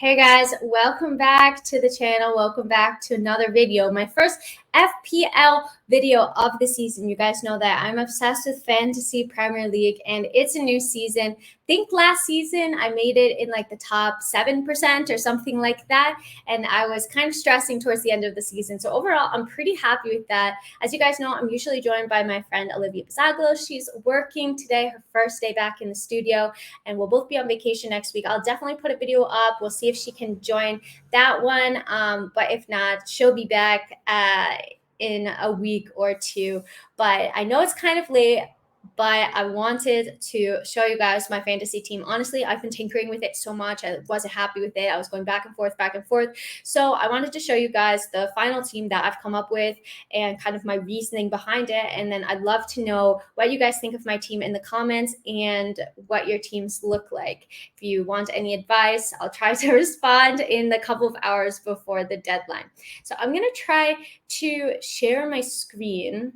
Hey guys, welcome back to the channel. Welcome back to another video. My first FPL video of the season. You guys know that I'm obsessed with Fantasy Premier League and it's a new season. I think last season I made it in like the top 7% or something like that. And I was kind of stressing towards the end of the season. So overall, I'm pretty happy with that. As you guys know, I'm usually joined by my friend Olivia Pizzaglo. She's working today, her first day back in the studio, and we'll both be on vacation next week. I'll definitely put a video up. We'll see if she can join that one. But if not, she'll be back in a week or two. But I know it's kind of late, but I wanted to show you guys my fantasy team. Honestly, I've been tinkering with it so much. I wasn't happy with it. I was going back and forth. So I wanted to show you guys the final team that I've come up with and kind of my reasoning behind it. And then I'd love to know what you guys think of my team in the comments and what your teams look like. If you want any advice, I'll try to respond in the couple of hours before the deadline. So I'm going to try to share my screen.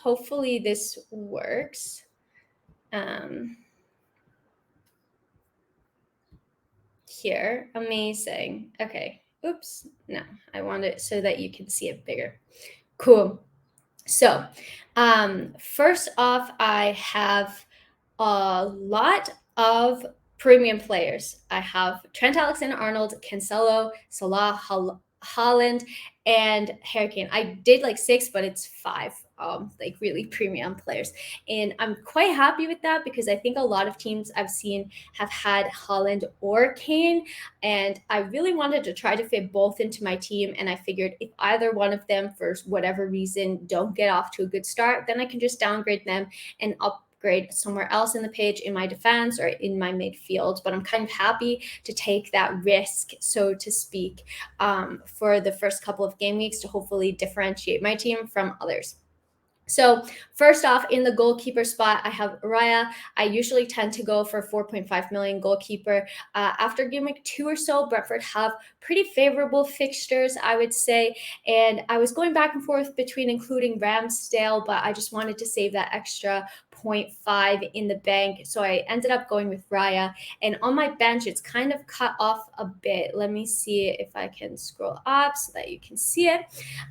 Hopefully this works. Here, amazing. Okay, oops, no, I want it so that you can see it bigger. Cool. So first off, I have a lot of premium players. I have Trent Alexander-Arnold, Cancelo, Salah, Haaland, and Harry Kane. I did like 6, but it's 5 like really premium players. And I'm quite happy with that because I think a lot of teams I've seen have had Haaland or Kane. And I really wanted to try to fit both into my team. And I figured if either one of them, for whatever reason, don't get off to a good start, then I can just downgrade them and upgrade somewhere else in the page in my defense or in my midfield. But I'm kind of happy to take that risk, so to speak, for the first couple of game weeks to hopefully differentiate my team from others. So first off, in the goalkeeper spot, I have Raya. I usually tend to go for 4.5 million goalkeeper. After game week 2 or so, Brentford have pretty favorable fixtures, I would say. And I was going back and forth between including Ramsdale, but I just wanted to save that extra 0.5 in the bank. So I ended up going with Raya. And on my bench, it's kind of cut off a bit. Let me see if I can scroll up so that you can see it.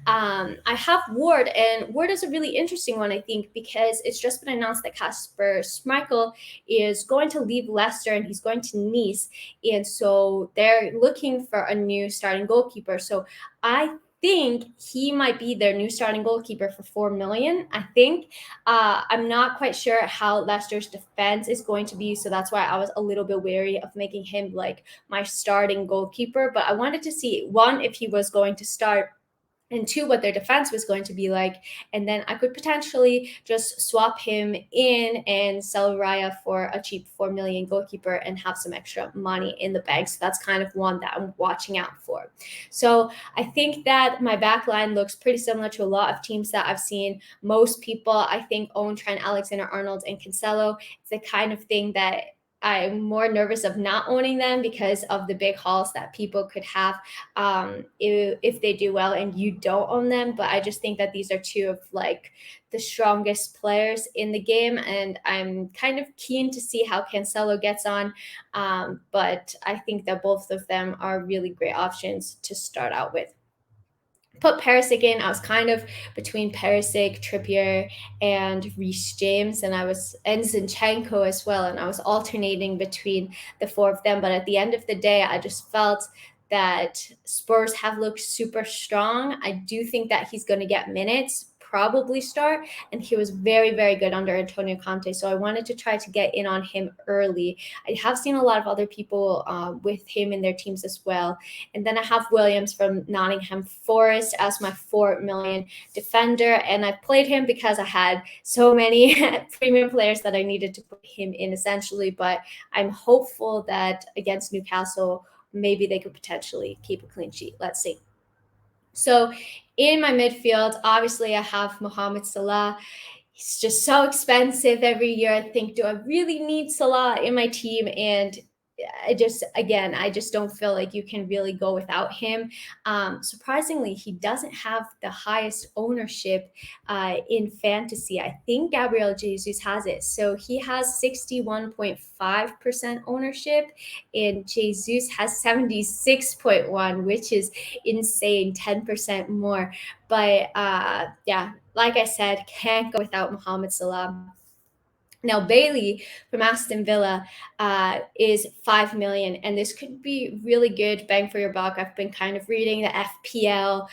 I have Ward, and Ward is a really interesting one, I think, because it's just been announced that Kasper Schmeichel is going to leave Leicester and he's going to Nice. And so they're looking for a new starting goalkeeper. So I think he might be their new starting goalkeeper for 4 million. I think I'm not quite sure how Leicester's defense is going to be, so that's why I was a little bit wary of making him like my starting goalkeeper. But I wanted to see, one, if he was going to start, and 2, what their defense was going to be like. And then I could potentially just swap him in and sell Raya for a cheap 4 million goalkeeper and have some extra money in the bank. So that's kind of one that I'm watching out for. So I think that my back line looks pretty similar to a lot of teams that I've seen. Most people, I think, own Trent Alexander-Arnold and Cancelo. It's the kind of thing that I'm more nervous of not owning them because of the big hauls that people could have if they do well and you don't own them. But I just think that these are 2 of like the strongest players in the game, and I'm kind of keen to see how Cancelo gets on. But I think that both of them are really great options to start out with. Put Perisic in. I was kind of between Perisic, Trippier, and Reece James, and Zinchenko as well. And I was alternating between the 4 of them. But at the end of the day, I just felt that Spurs have looked super strong. I do think that he's going to get minutes, probably start, and he was very, very good under Antonio Conte. So I wanted to try to get in on him early. I have seen a lot of other people with him in their teams as well. And then I have Williams from Nottingham Forest as my 4 million defender. And I played him because I had so many premium players that I needed to put him in essentially. But I'm hopeful that against Newcastle, maybe they could potentially keep a clean sheet. Let's see. So in my midfield, obviously I have Mohamed Salah. He's just so expensive every year. I think, do I really need Salah in my team? And I just don't feel like you can really go without him. Surprisingly, he doesn't have the highest ownership in fantasy. I think Gabriel Jesus has it. So he has 61.5% ownership, and Jesus has 76.1, which is insane, 10% more. But yeah, like I said, can't go without Mohamed Salah. Now Bailey from Aston Villa is 5 million, and this could be really good bang for your buck. I've been kind of reading the FPL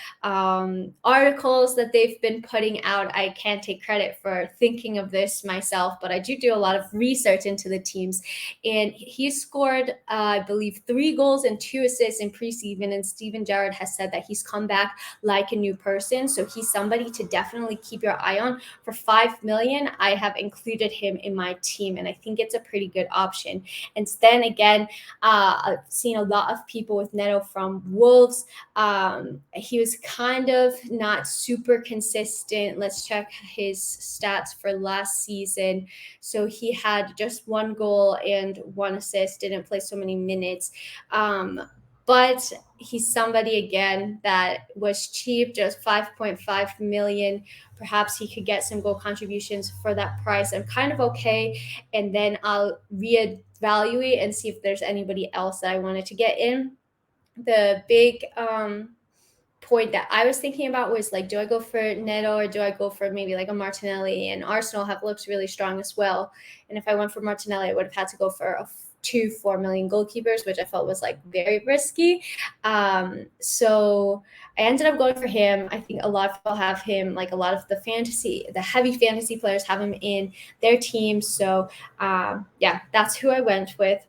articles that they've been putting out. I can't take credit for thinking of this myself, but I do a lot of research into the teams. And he scored, I believe, 3 goals and 2 assists in preseason. And Steven Gerrard has said that he's come back like a new person, so he's somebody to definitely keep your eye on. For 5 million, I have included him in my team, and I think it's a pretty good option. And then again, I've seen a lot of people with Neto from Wolves. He was kind of not super consistent. Let's check his stats for last season. So he had just 1 goal and 1 assist, didn't play so many minutes. But he's somebody again that was cheap, just 5.5 million. Perhaps he could get some goal contributions for that price. I'm kind of okay. And then I'll reevaluate and see if there's anybody else that I wanted to get in. The big point that I was thinking about was like, do I go for Neto or do I go for maybe like a Martinelli? And Arsenal have looked really strong as well. And if I went for Martinelli, I would have had to go for 4 million goalkeepers, which I felt was like very risky. So I ended up going for him. I think a lot of people have him, like a lot of the heavy fantasy players have him in their team. So yeah, that's who I went with.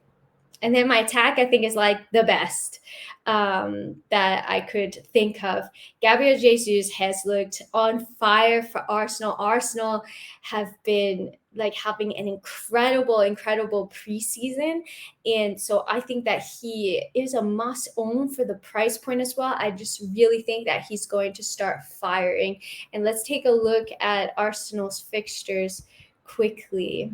And then my attack, I think, is like the best that I could think of. Gabriel Jesus has looked on fire for Arsenal. Arsenal have been like having an incredible preseason. And so I think that he is a must own for the price point as well. I just really think that he's going to start firing. And let's take a look at Arsenal's fixtures quickly.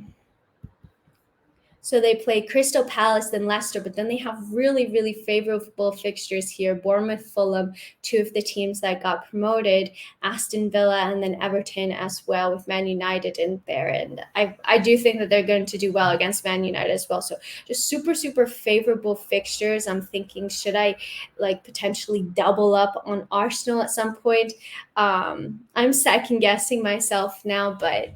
So they play Crystal Palace and Leicester, but then they have really favorable fixtures here. Bournemouth, Fulham, 2 of the teams that got promoted, Aston Villa, and then Everton as well, with Man United in there. And I do think that they're going to do well against Man United as well. So just super favorable fixtures. I'm thinking, should I like potentially double up on Arsenal at some point? I'm second guessing myself now, but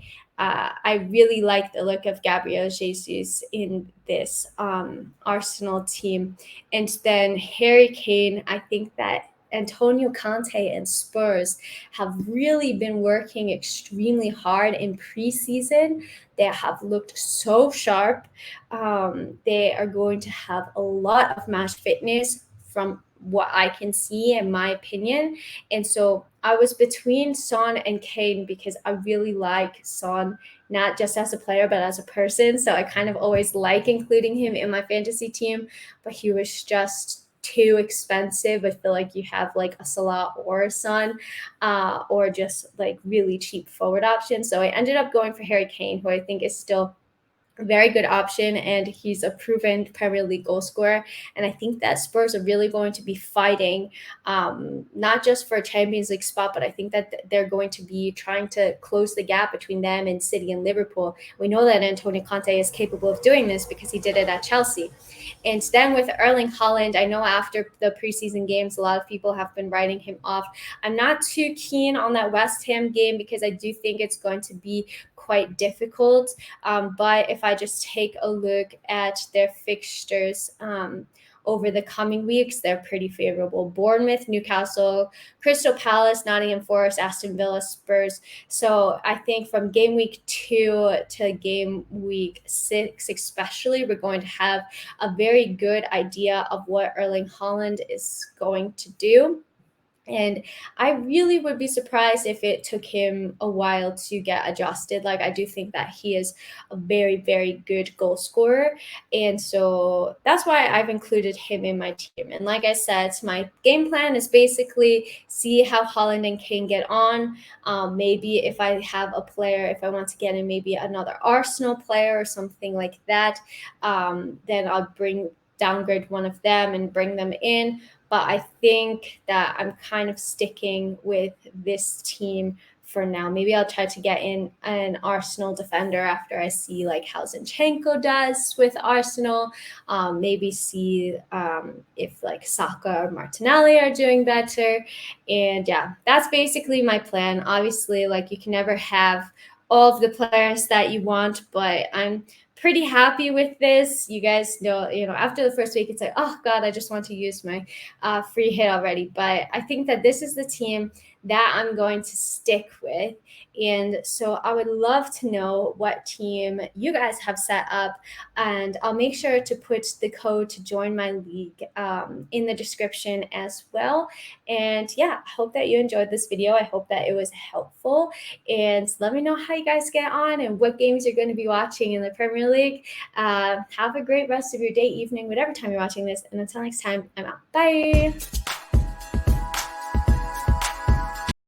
I really like the look of Gabriel Jesus in this Arsenal team. And then Harry Kane, I think that Antonio Conte and Spurs have really been working extremely hard in preseason. They have looked so sharp. They are going to have a lot of match fitness from what I can see, in my opinion. And so I was between Son and Kane because I really like Son, not just as a player, but as a person. So I kind of always like including him in my fantasy team, but he was just too expensive. I feel like you have like a Salah or a Son, or just like really cheap forward options. So I ended up going for Harry Kane, who I think is still a very good option, and he's a proven Premier League goal scorer. And I think that Spurs are really going to be fighting, not just for a Champions League spot, but I think that they're going to be trying to close the gap between them and City and Liverpool. We know that Antonio Conte is capable of doing this because he did it at Chelsea. And then with Erling Haaland, I know after the preseason games, a lot of people have been writing him off. I'm not too keen on that West Ham game because I do think it's going to be quite difficult. But if I just take a look at their fixtures over the coming weeks, they're pretty favorable. Bournemouth, Newcastle, Crystal Palace, Nottingham Forest, Aston Villa, Spurs. So I think from game week 2 to game week 6 especially, we're going to have a very good idea of what Erling Haaland is going to do. And I really would be surprised if it took him a while to get adjusted. Like, I do think that he is a very, very good goal scorer. And so that's why I've included him in my team. And like I said, my game plan is basically see how Haaland and Kane get on. Maybe if I have a player, if I want to get in maybe another Arsenal player or something like that, then I'll downgrade one of them and bring them in. But I think that I'm kind of sticking with this team for now. Maybe I'll try to get in an Arsenal defender after I see like how Zinchenko does with Arsenal. Maybe see if like Saka or Martinelli are doing better. And yeah, that's basically my plan. Obviously, like you can never have all of the players that you want, but I'm pretty happy with this. You guys know, after the first week, it's like, oh God, I just want to use my free hit already. But I think that this is the team that I'm going to stick with. And so I would love to know what team you guys have set up. And I'll make sure to put the code to join my league in the description as well. And yeah, I hope that you enjoyed this video. I hope that it was helpful. And let me know how you guys get on and what games you're going to be watching in the Premier League. Have a great rest of your day, evening, whatever time you're watching this. And until next time, I'm out. Bye.